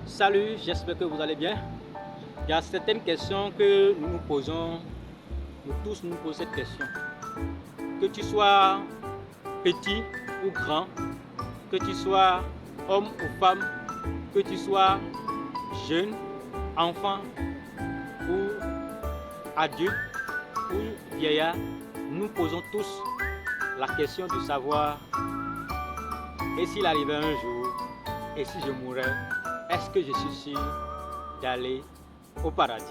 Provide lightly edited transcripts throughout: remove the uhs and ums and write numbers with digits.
Salut, j'espère que vous allez bien. Il y a certaines questions que nous nous posons, nous tous nous posons cette question. Que tu sois petit ou grand, que tu sois homme ou femme, que tu sois jeune, enfant ou adulte ou vieillard, nous posons tous la question de savoir et s'il arrivait un jour, et si je mourais, est-ce que je suis sûr d'aller au paradis?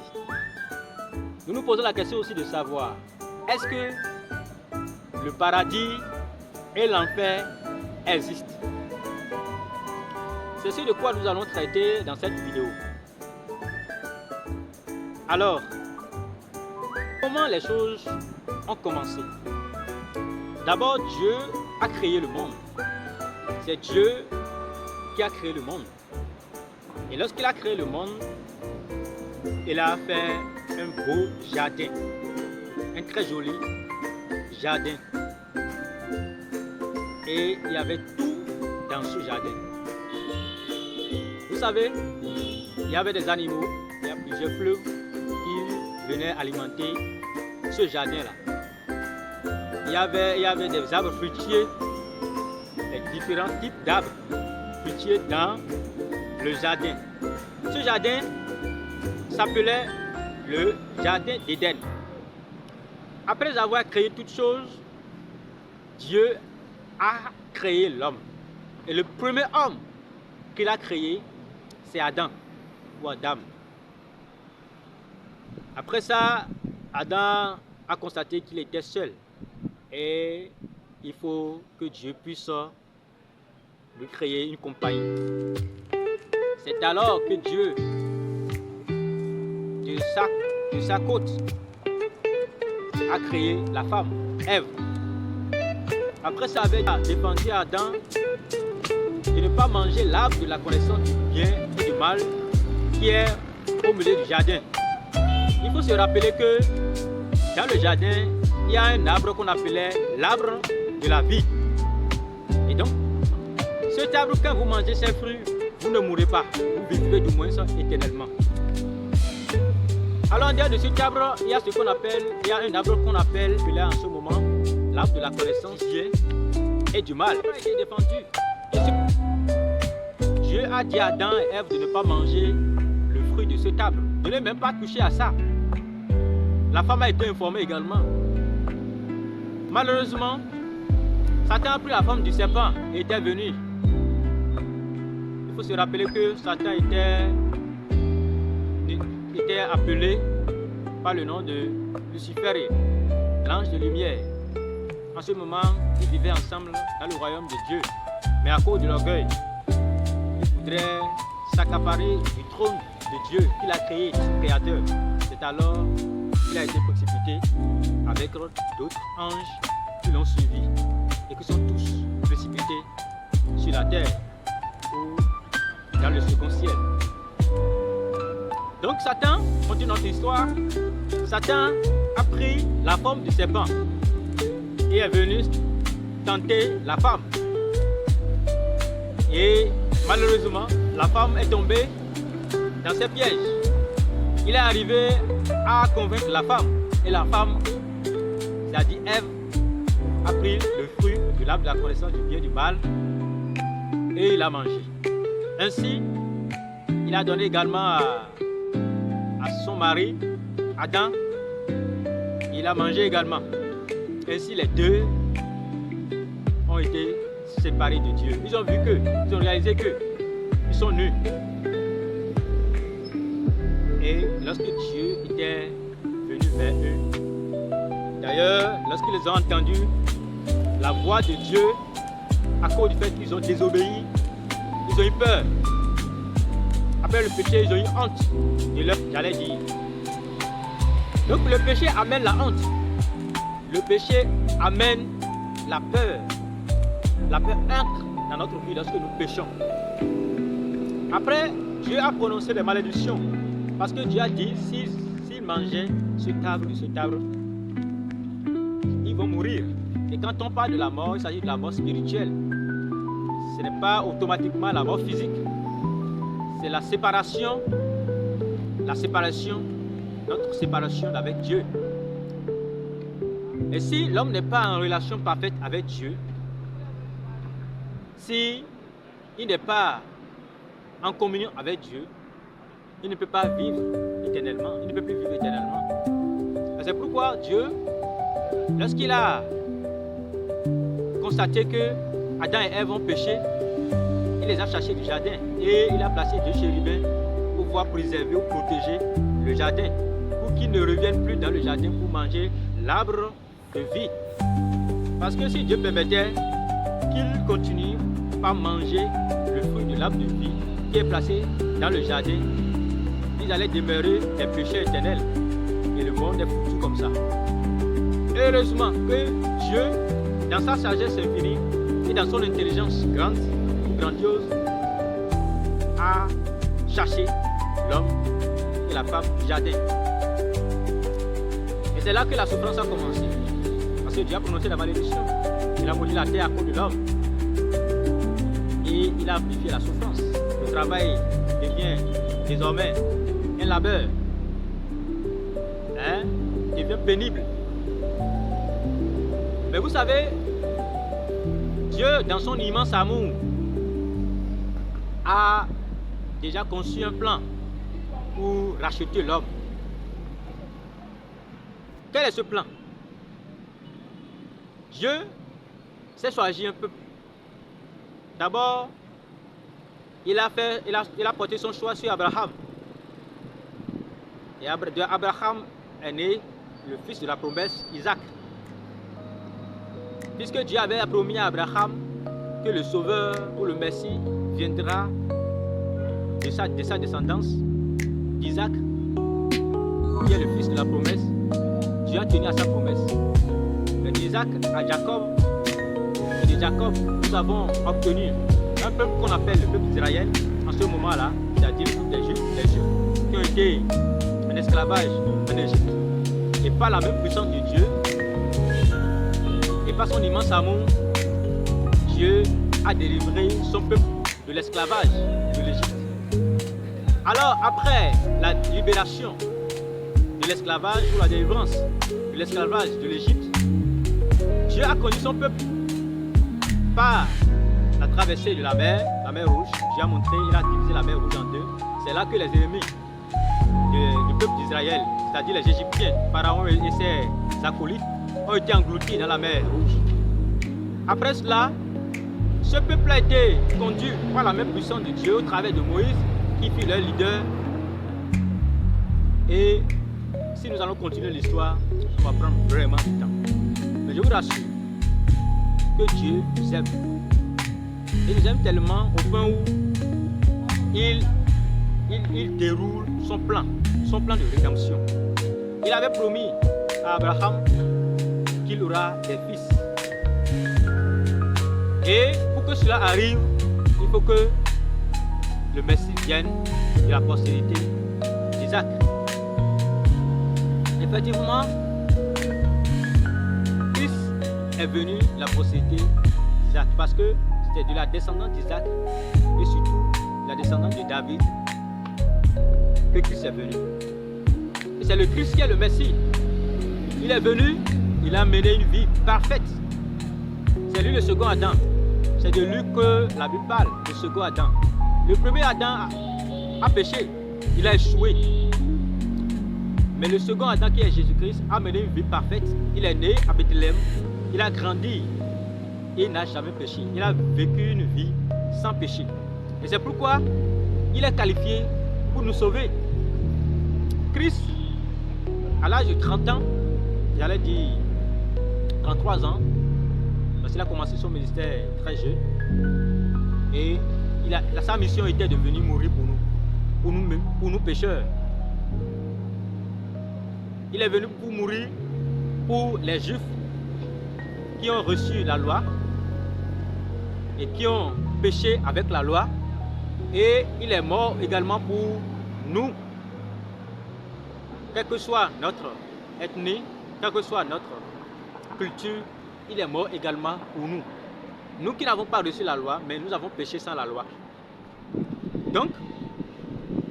Nous nous posons la question aussi de savoir, est-ce que le paradis et l'enfer existent? C'est ce de quoi nous allons traiter dans cette vidéo. Alors, comment les choses ont commencé? D'abord, Dieu a créé le monde. C'est Dieu qui a créé le monde. Et lorsqu'il a créé le monde, il a fait un beau jardin, un très joli jardin. Et il y avait tout dans ce jardin. Vous savez, il y avait des animaux, il y a plusieurs fleuves qui venaient alimenter ce jardin-là. Il y avait des arbres fruitiers, des différents types d'arbres fruitiers dans le jardin. Ce jardin s'appelait le jardin d'Éden. Après avoir créé toutes choses, Dieu a créé l'homme. Et le premier homme qu'il a créé, c'est Adam ou Adam. Après ça, Adam a constaté qu'il était seul. Et il faut que Dieu puisse lui créer une compagnie. C'est alors que Dieu, de sa côte, a créé la femme, Ève. Après ça avait défendu à Adam de ne pas manger l'arbre de la connaissance du bien et du mal qui est au milieu du jardin. Il faut se rappeler que dans le jardin, il y a un arbre qu'on appelait l'arbre de la vie. Et donc, cet arbre, quand vous mangez ses fruits, vous ne mourrez pas, vous vivrez du moins éternellement. Alors, en dehors de cet arbre, il y a ce qu'on appelle, il y a un arbre qu'on appelle, là en ce moment, l'arbre de la connaissance du bien et du mal. Il a été défendu. Et Dieu a dit à Adam et Ève de ne pas manger le fruit de cet arbre, de ne même pas toucher à ça. La femme a été informée également. Malheureusement, Satan a pris la forme du serpent et était venu. Il faut se rappeler que Satan était appelé par le nom de Lucifer, l'ange de lumière. En ce moment, ils vivaient ensemble dans le royaume de Dieu. Mais à cause de l'orgueil, ils voudraient s'accaparer du trône de Dieu qu'il a créé, son créateur. C'est alors qu'il a été précipité avec d'autres anges qui l'ont suivi et qui sont tous précipités sur la terre ou dans le second ciel. Donc Satan, continue notre histoire, Satan a pris la forme du serpent et est venu tenter la femme. Et malheureusement, la femme est tombée dans ses pièges. Il est arrivé à convaincre la femme. Et la femme, c'est-à-dire Ève, a pris le fruit de l'arbre de la connaissance du bien et du mal et il a mangé. Ainsi, il a donné également à son mari, Adam, il a mangé également. Ainsi, les deux ont été séparés de Dieu. Ils ont vu que, ils ont réalisé que ils sont nus. Et lorsque Dieu était venu vers eux, d'ailleurs, lorsqu'ils ont entendu la voix de Dieu, à cause du fait qu'ils ont désobéi, ils ont eu peur. Après le péché, ils ont eu honte de leur, j'allais dire. Donc le péché amène la honte. Le péché amène la peur. La peur entre dans notre vie lorsque nous péchons. Après, Dieu a prononcé des malédictions. Parce que Dieu a dit, s'ils mangeaient cet arbre, ils vont mourir. Et quand on parle de la mort, il s'agit de la mort spirituelle. Ce n'est pas automatiquement la mort physique. c'est la séparation, notre séparation avec Dieu. Et si l'homme n'est pas en relation parfaite avec Dieu, si il n'est pas en communion avec Dieu, il ne peut pas vivre éternellement, il ne peut plus vivre éternellement. Et c'est pourquoi Dieu, lorsqu'il a constaté que Adam et Ève ont péché, il les a chassés du jardin et il a placé 2 chérubins pour pouvoir préserver ou protéger le jardin, pour qu'ils ne reviennent plus dans le jardin pour manger l'arbre de vie. Parce que si Dieu permettait qu'ils continuent par manger le fruit de l'arbre de vie qui est placé dans le jardin, ils allaient demeurer des pécheurs éternels et le monde est foutu comme ça. Heureusement que Dieu, dans sa sagesse infinie et dans son intelligence grande ou grandiose, a chassé l'homme et la femme du jardin. Et c'est là que la souffrance a commencé. Parce que Dieu a prononcé la malédiction. Il a maudit la terre à cause de l'homme. Et il a amplifié la souffrance. Le travail devient désormais un labeur. Devient pénible. Mais vous savez, Dieu, dans son immense amour, a déjà conçu un plan pour racheter l'homme. Quel est ce plan? Dieu s'est choisi un peuple. D'abord, il a porté son choix sur Abraham. Et de Abraham est né le fils de la promesse, Isaac. Puisque Dieu avait promis à Abraham que le Sauveur ou le Messie viendra de sa descendance, d'Isaac, qui est le fils de la promesse, Dieu a tenu à sa promesse. Mais d'Isaac à Jacob, et de Jacob, nous avons obtenu un peuple qu'on appelle le peuple d'Israël en ce moment-là, c'est-à-dire le peuple des Juifs qui ont été en esclavage en Égypte. Et par la même puissance de Dieu, et par son immense amour, Dieu a délivré son peuple de l'esclavage de l'Égypte. Alors, après la libération de l'esclavage ou la délivrance de l'esclavage de l'Égypte, Dieu a conduit son peuple par la traversée de la mer Rouge. Dieu a montré, il a divisé la mer Rouge en deux. C'est là que les ennemis du peuple d'Israël, c'est-à-dire les Égyptiens, Pharaon et ses acolytes, ont été engloutis dans la mer Rouge. Après cela, ce peuple a été conduit par la même puissance de Dieu au travers de Moïse, qui fut leur leader. Et si nous allons continuer l'histoire, ça va prendre vraiment du temps. Mais je vous rassure que Dieu nous aime. Il nous aime tellement au point où il déroule son plan de rédemption. Il avait promis à Abraham qu'il aura des fils. Et pour que cela arrive, il faut que le Messie vienne de la postérité d'Isaac. Effectivement, Christ est venu de la postérité d'Isaac parce que c'était de la descendance d'Isaac et surtout de la descendance de David que Christ est venu. Et c'est le Christ qui est le Messie. Il est venu, il a mené une vie parfaite. C'est lui le second Adam. C'est de lui que la Bible parle, le second Adam. Le premier Adam a péché, il a échoué. Mais le second Adam qui est Jésus-Christ a mené une vie parfaite. Il est né à Bethléem, il a grandi et il n'a jamais péché. Il a vécu une vie sans péché. Et c'est pourquoi il est qualifié pour nous sauver. Christ, à l'âge de 30 ans, j'allais dire 33 ans, parce qu'il a commencé son ministère très jeune. Et sa mission était de venir mourir pour nous pécheurs. Il est venu pour mourir pour les Juifs qui ont reçu la loi et qui ont péché avec la loi. Et il est mort également pour nous. Quelle que soit notre ethnie, quelle que soit notre culture, il est mort également pour nous. Nous qui n'avons pas reçu la loi, mais nous avons péché sans la loi. Donc,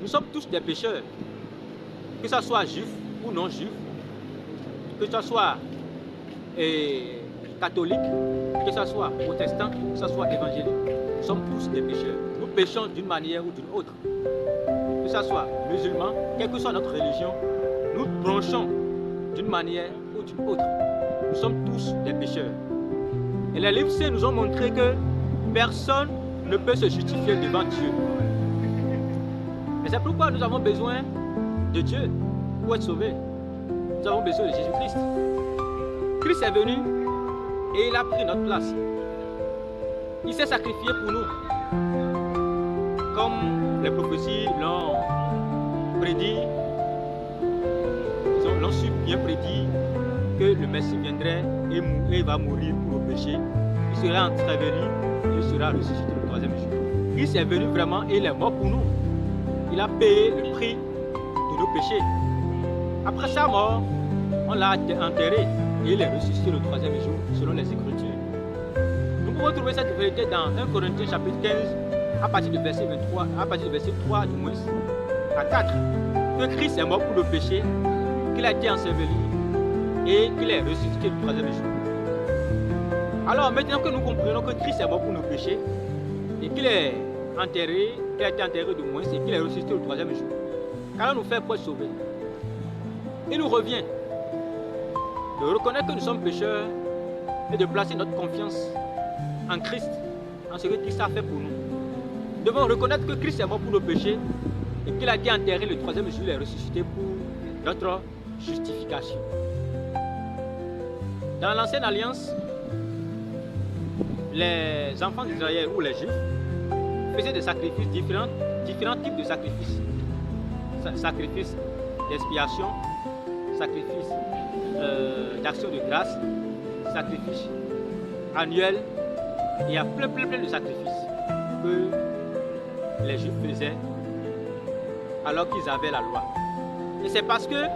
Nous sommes tous des pécheurs, que ce soit juif ou non juif, que ce soit catholique, que ce soit protestant, que ce soit évangélique. Nous sommes tous des pécheurs. Nous péchons d'une manière ou d'une autre. Que ce soit musulman, quelle que soit notre religion, nous bronchons d'une manière ou d'une autre. Nous sommes tous des pécheurs. Et les livres saints nous ont montré que personne ne peut se justifier devant Dieu. Et c'est pourquoi nous avons besoin de Dieu pour être sauvés. Nous avons besoin de Jésus-Christ. Christ est venu et il a pris notre place. Il s'est sacrifié pour nous. Comme les prophéties l'ont prédit, ils l'ont su bien prédit que le Messie viendrait et va mourir pour nos péchés. Il sera entrevenu et il sera ressuscité le troisième jour. Christ est venu vraiment et il est mort pour nous. Il a payé le prix de nos péchés. Après sa mort, on l'a enterré et il est ressuscité le troisième jour selon les Écritures. Nous pouvons trouver cette vérité dans 1 Corinthiens chapitre 15 à partir du verset 23, à partir du verset 3 du moins à 4, que Christ est mort pour le péché, qu'il a été enseveli et qu'il est ressuscité le troisième jour. Alors maintenant que nous comprenons que Christ est mort pour nos péchés et qu'il est enterré, qu'il a été enterré de moins et qu'il est ressuscité le troisième jour, qu'allons-nous faire pour être sauvés? Il nous revient de reconnaître que nous sommes pécheurs et de placer notre confiance en Christ, en ce que Christ a fait pour nous. Nous devons reconnaître que Christ est mort pour nos péchés et qu'il a été enterré le troisième jour, il est ressuscité pour notre justification. Dans l'ancienne alliance, les enfants d'Israël ou les Juifs faisaient des sacrifices différents types de sacrifices. Sacrifices d'expiation, sacrifices d'action de grâce, sacrifices annuels. Il y a plein de sacrifices que les Juifs faisaient alors qu'ils avaient la loi. Et c'est parce que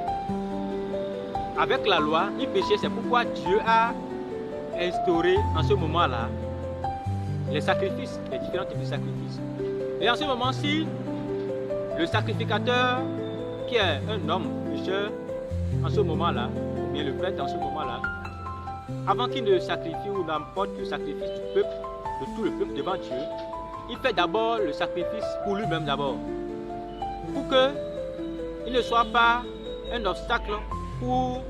avec la loi, ils péchaient. C'est pourquoi Dieu a instauré en ce moment-là les sacrifices, les différents types de sacrifices. Et en ce moment-ci, le sacrificateur, qui est un homme pécheur, en ce moment-là, ou bien le prêtre en ce moment-là, avant qu'il ne sacrifie ou n'emporte le sacrifice du peuple, de tout le peuple devant Dieu, il fait d'abord le sacrifice pour lui-même d'abord, pour qu'il ne soit pas un obstacle pour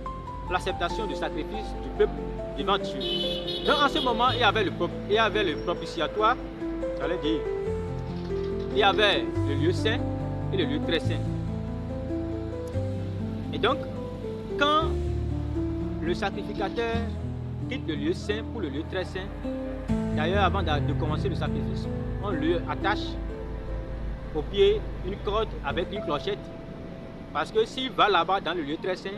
l'acceptation du sacrifice du peuple devant Dieu. Donc en ce moment, il y avait le propitiatoire, j'allais dire, il y avait le lieu saint et le lieu très saint. Et donc, quand le sacrificateur quitte le lieu saint pour le lieu très saint, d'ailleurs avant de commencer le sacrifice, on lui attache au pied une corde avec une clochette, parce que s'il va là-bas dans le lieu très saint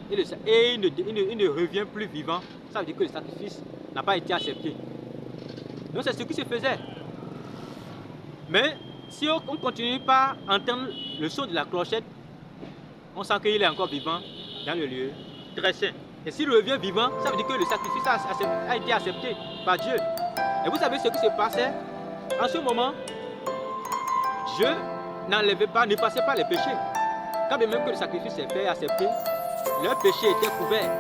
et il ne revient plus vivant, ça veut dire que le sacrifice n'a pas été accepté. Donc c'est ce qui se faisait. Mais si on ne continue pas à entendre le son de la clochette, on sent qu'il est encore vivant dans le lieu très saint. Et s'il revient vivant, ça veut dire que le sacrifice a été accepté par Dieu. Et vous savez ce qui se passait? En ce moment, Dieu n'effaçait pas les péchés. Quand bien même que le sacrifice est fait et accepté, leur péché était couvert.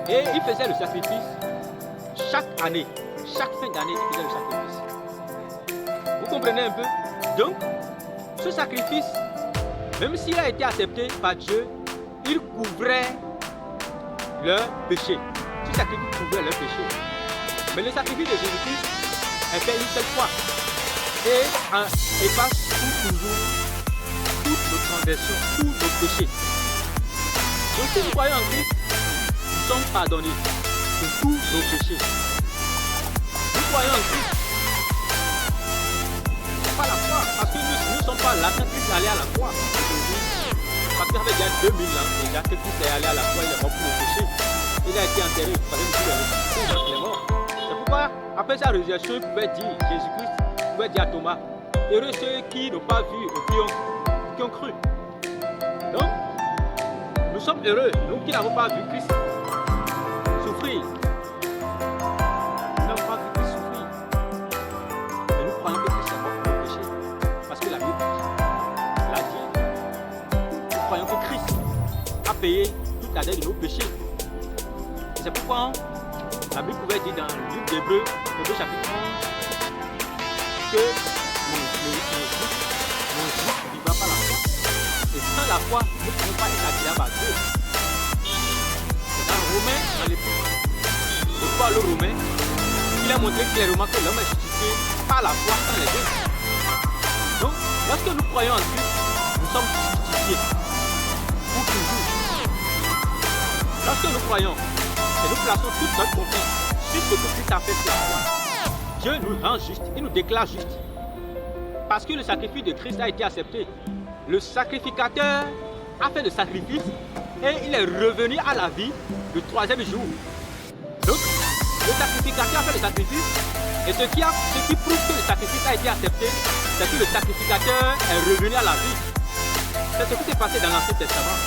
Et il faisait le sacrifice chaque année. Chaque fin d'année, il faisait le sacrifice. Vous comprenez un peu? Donc, ce sacrifice, même s'il a été accepté par Dieu, il couvrait leur péché. Ce sacrifice couvrait leur péché. Mais le sacrifice de Jésus-Christ est fait une seule fois. Et efface pour toujours toutes nos transgressions, tous nos péchés. Donc si nous croyons en Christ, nous sommes pardonnés de tous nos péchés. Nous croyons en Christ. Pas la croix, parce que nous ne sommes pas là quand Christ allait à la croix. Parce que ça fait déjà 2000 ans déjà que Christ est allé à la croix, il est mort pour nos péchés. Il a été enterré, parce que il est mort. C'est pourquoi, après sa résurrection, il pouvait dire, Jésus-Christ pouvait dire à Thomas, heureux ceux qui n'ont pas vu et qui ont cru. Donc, nous sommes heureux, nous qui n'avons pas vu Christ souffrir. Nous n'avons pas vu Christ souffrir. Mais nous croyons que Christ est mort pour nos péchés. Parce que la Bible payé toute la dette de nos péchés. C'est pourquoi la Bible pouvait dire dans le livre d'Hébreux, Hébreux chapitre 11, que mon juif ne vivra pas la foi. Et sans la foi, nous ne pouvons pas être agréables à Dieu. C'est dans Romains, dans l'épître de Paul aux Romains, il a montré clairement que l'homme est justifié par la foi sans les œuvres. Donc, lorsque nous croyons en Christ, nous sommes justifiés pour toujours. Lorsque nous croyons et nous plaçons toute notre confiance sur ce que Christ a fait sur la croix, Dieu nous rend juste, il nous déclare juste. Parce que le sacrifice de Christ a été accepté. Le sacrificateur a fait le sacrifice et il est revenu à la vie le troisième jour. Donc, le sacrificateur a fait le sacrifice et ce qui prouve que le sacrifice a été accepté, c'est que le sacrificateur est revenu à la vie. C'est ce qui s'est passé dans l'Ancien Testament.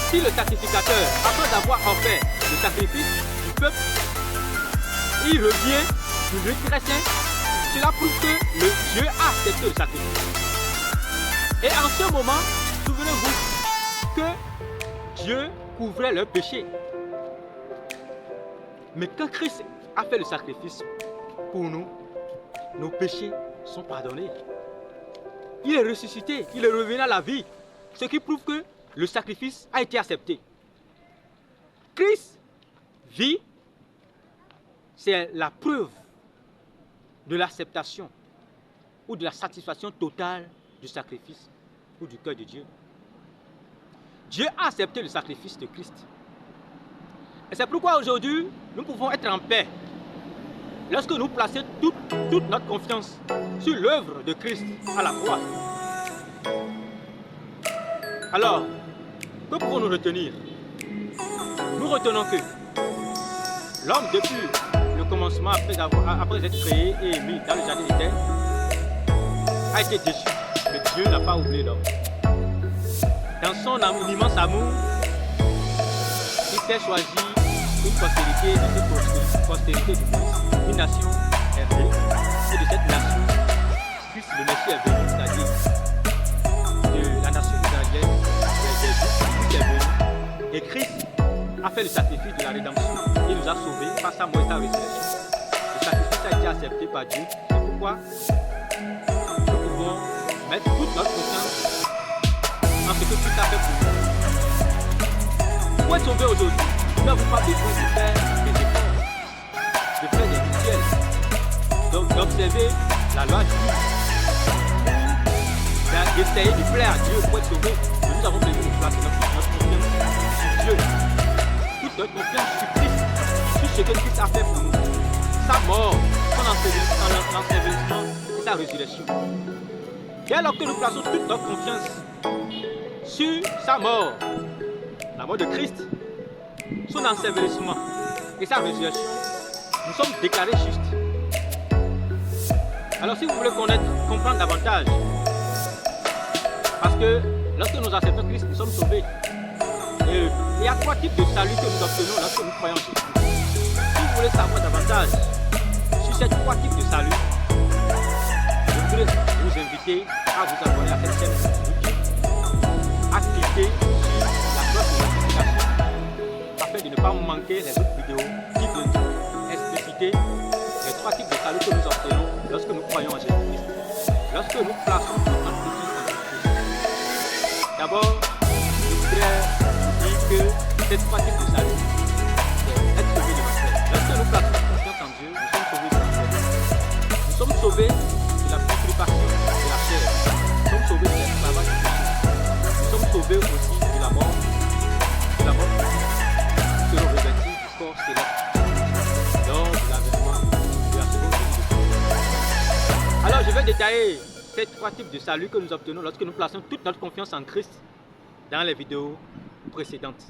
Si le sacrificateur, après avoir offert le sacrifice du peuple, il revient du chrétien, cela prouve que le Dieu a accepté le sacrifice. Et en ce moment, souvenez-vous que Dieu couvrait leurs péchés. Mais quand Christ a fait le sacrifice pour nous, nos péchés sont pardonnés. Il est ressuscité, il est revenu à la vie, ce qui prouve que le sacrifice a été accepté. Christ vit, c'est la preuve de l'acceptation ou de la satisfaction totale du sacrifice ou du cœur de Dieu. Dieu a accepté le sacrifice de Christ. Et c'est pourquoi aujourd'hui, nous pouvons être en paix lorsque nous plaçons toute notre confiance sur l'œuvre de Christ à la croix. Alors, que pouvons-nous retenir? Nous retenons que l'homme, depuis le commencement, après être créé et mis dans le jardin d'Éden, a été déchu. Mais Dieu n'a pas oublié l'homme. Dans son immense amour, il s'est choisi une postérité de cette postérité du monde, une nation est venue, et de cette nation, Christ le Messie est venu, c'est-à-dire de la nation israélienne, Christ est venu, et Christ a fait le sacrifice de la rédemption, il nous a sauvés par sa mort et sa résurrection. Le sacrifice a été accepté par Dieu, c'est pourquoi nous pouvons mettre toute notre confiance en ce que Christ a fait pour nous. Pour être sauvé aujourd'hui, nous n'avons pas besoin de faire des efforts, de faire des rituels, donc d'observer la loi divine, d'essayer de plaire à Dieu pour être sauvé. Nous avons besoin de placer notre confiance sur Dieu, toute notre confiance sur Christ, sur ce que Christ a fait pour nous, sa mort, son ensevelissement et sa résurrection. Et alors que nous plaçons toute notre confiance sur sa mort, la mort de Christ, son ensevelissement et sa résurrection, nous sommes déclarés justes. Alors si vous voulez comprendre davantage, parce que lorsque nous acceptons Christ, nous sommes sauvés. Et il y a trois types de salut que nous obtenons lorsque nous croyons en Jésus. Si vous voulez savoir davantage sur ces trois types de salut, je voudrais vous inviter à vous abonner à cette chaîne YouTube, à cliquer sur la cloche de notification afin de ne pas manquer les autres vidéos qui viennent expliciter les trois types de salut que nous obtenons lorsque nous croyons en Jésus-Christ, lorsque nous plaçons notre confiance en Jésus-Christ. D'abord, je voudrais vous dire que ces trois types de salut, c'est être sauvé de l'enfer. Lorsque nous plaçons notre confiance en Dieu, nous sommes sauvés de l'enfer. Nous sommes sauvés de la putréfaction de la chair. Nous sommes sauvés de l'esclavage du péché. Nous sommes sauvés aussi de la mort physique. Nous serons revêtus du corps céleste lors de l'avènement de la seconde venue de Christ. Alors je vais détailler ces trois types de salut que nous obtenons lorsque nous plaçons toute notre confiance en Christ dans les vidéos précédentes.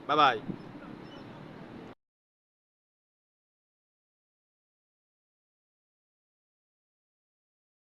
Bye bye.